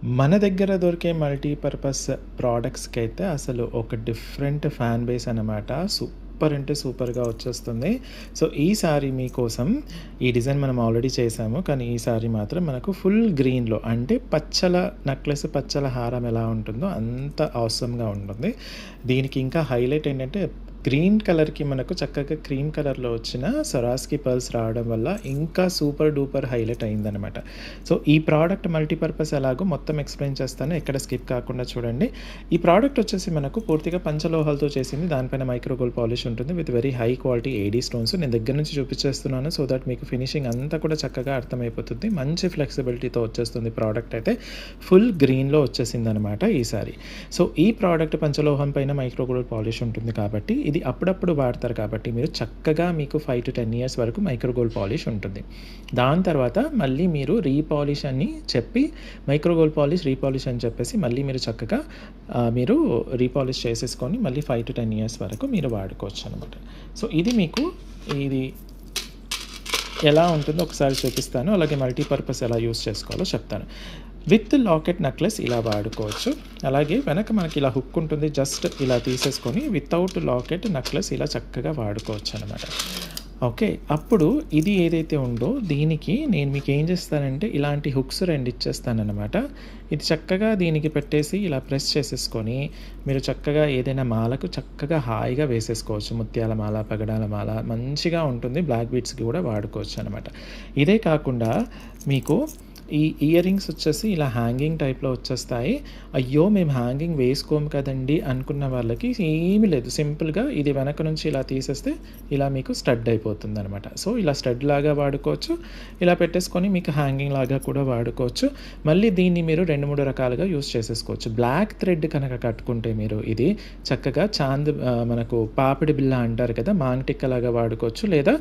మన దగ్గర దొరికే మల్టీపర్పస్ ప్రోడక్ట్స్‌కైతే అసలు ఒక డిఫరెంట్ ఫ్యాన్ బేస్ అనమాట. సూపర్ అంటే సూపర్‌గా వచ్చేస్తుంది. సో, ఈ సారీ మీకోసం ఈ డిజైన్ మనం ఆల్రెడీ చేసాము. కానీ ఈ సారీ మాత్రం మనకు ఫుల్ గ్రీన్‌లో అంటే పచ్చల నెక్లెస్, పచ్చల హారం ఎలా ఉంటుందో అంత ఆసమ్‌గా ఉంటుంది. దీనికి ఇంకా హైలైట్ ఏంటంటే గ్రీన్ కలర్‌కి మనకు చక్కగా క్రీమ్ కలర్‌లో వచ్చిన స్వరాస్కి పర్ల్స్ రావడం వల్ల ఇంకా సూపర్ డూపర్ హైలైట్ అయిందనమాట. సో, ఈ ప్రోడక్ట్ మల్టీపర్పస్ ఎలాగో మొత్తం ఎక్స్‌ప్లెయిన్ చేస్తాను. ఎక్కడ స్కిప్ కాకుండా చూడండి. ఈ ప్రోడక్ట్ వచ్చేసి మనకు పూర్తిగా పంచలోహాలతో చేసింది. దానిపైన మైక్రో గోల్డ్ పాలిష్ ఉంటుంది with very high quality AD stones. నేను దగ్గర నుంచి చూపించేస్తున్నాను సో దట్ మీకు ఫినిషింగ్ అంతా కూడా చక్కగా అర్థమైపోతుంది. మంచి ఫ్లెక్సిబిలిటీతో వచ్చేస్తుంది ప్రోడక్ట్ అయితే. ఫుల్ గ్రీన్‌లో వచ్చేసిందనమాట ఈ సారీ. సో, ఈ ప్రోడక్ట్ పంచలోహం పైన మైక్రో గోల్డ్ పాలిష్ ఉంటుంది కాబట్టి ఇది అప్పుడప్పుడు వాడతారు కాబట్టి మీరు చక్కగా మీకు 5-10 ఇయర్స్ వరకు మైక్రో గోల్డ్ పాలిష్ ఉంటుంది. దాని తర్వాత మళ్ళీ మీరు రీపాలిష్ అని చెప్పి మైక్రో గోల్డ్ పాలిష్, రీపాలిష్ అని చెప్పేసి మళ్ళీ మీరు చక్కగా మీరు రీపాలిష్ చేసేసుకొని మళ్ళీ 5-10 ఇయర్స్ వరకు మీరు వాడుకోవచ్చు అనమాట. సో, ఇది మీకు ఇది ఎలా ఉంటుందో ఒకసారి చూపిస్తాను. అలాగే మల్టీపర్పస్ ఎలా యూస్ చేసుకోవాలో చెప్తాను. విత్ లాకెట్ నెక్లెస్ ఇలా వాడుకోవచ్చు. అలాగే వెనక మనకి ఇలా హుక్ ఉంటుంది. జస్ట్ ఇలా తీసేసుకొని వితౌట్ లాకెట్ నెక్లెస్ ఇలా చక్కగా వాడుకోవచ్చు అనమాట. ఓకే. అప్పుడు ఇది ఏదైతే ఉందో దీనికి నేను మీకు ఏం చేస్తానంటే ఇలాంటి హుక్స్ 2 ఇచ్చేస్తాననమాట. ఇది చక్కగా దీనికి పెట్టేసి ఇలా ప్రెస్ చేసేసుకొని మీరు చక్కగా ఏదైనా మాలకు చక్కగా హాయిగా వేసేసుకోవచ్చు. ముత్యాల మాల, పగడాల మాల మంచిగా ఉంటుంది. బ్లాక్ బీడ్స్‌కి కూడా వాడుకోవచ్చు అనమాట. ఇదే కాకుండా మీకు ఈ ఇయర్ రింగ్స్ వచ్చేసి ఇలా హ్యాంగింగ్ టైప్‌లో వచ్చేస్తాయి. అయ్యో! మేము హ్యాంగింగ్ వేసుకోము కదండీ అనుకున్న వాళ్ళకి ఏమీ లేదు. సింపుల్‌గా ఇది వెనక నుంచి ఇలా తీసేస్తే ఇలా మీకు స్టడ్ అయిపోతుందనమాట. సో, ఇలా స్టడ్ లాగా వాడుకోవచ్చు. ఇలా పెట్టేసుకొని మీకు హ్యాంగింగ్ లాగా కూడా వాడుకోవచ్చు. మళ్ళీ దీన్ని మీరు 2-3 రకాలుగా యూజ్ చేసేసుకోవచ్చు. బ్లాక్ థ్రెడ్ కనుక కట్టుకుంటే మీరు ఇది చక్కగా మనకు పాపిడి బిళ్ళ అంటారు కదా! మాంగ్ లాగా వాడుకోవచ్చు. లేదా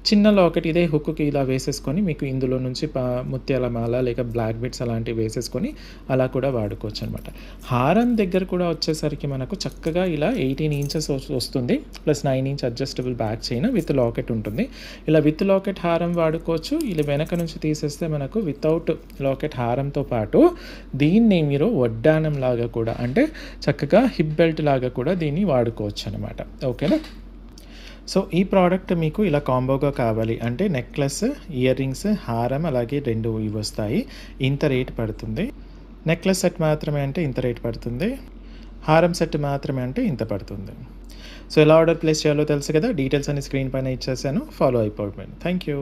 చిన్న లాకెట్ ఇదే హుక్‌కి ఇలా వేసేసుకొని మీకు ఇందులో నుంచి ముత్యాల మాల లేక బ్లాక్ బీడ్స్ అలాంటివి వేసేసుకొని అలా కూడా వాడుకోవచ్చనమాట. హారం దగ్గర కూడా వచ్చేసరికి మనకు చక్కగా ఇలా 18 ఇంచెస్ వస్తుంది. Plus 9 inch adjustable back chain with locket ఉంటుంది. ఇలా విత్ లాకెట్ హారం వాడుకోవచ్చు. ఇలా వెనక నుంచి తీసేస్తే మనకు వితౌట్ లాకెట్ హారంతో పాటు దీన్ని మీరు వడ్డానం లాగా కూడా అంటే చక్కగా హిప్ బెల్ట్ లాగా కూడా దీన్ని వాడుకోవచ్చు అనమాట. ఓకేనా? సో, ఈ ప్రోడక్ట్ మీకు ఇలా కాంబోగా కావాలి అంటే నెక్లెస్, ఇయర్ రింగ్స్, హారం అలాగే 2 ఇవి వస్తాయి. ఇంత రేట్ పడుతుంది. నెక్లెస్ సెట్ మాత్రమే అంటే ఇంత రేట్ పడుతుంది. హారం సెట్ మాత్రమే అంటే ఇంత పడుతుంది. సో, ఎలా ఆర్డర్ ప్లేస్ చేయాలో తెలుసు కదా! డీటెయిల్స్ అన్ని స్క్రీన్ పైన ఇచ్చేసాను. ఫాలో అయిపోండి. Thank you.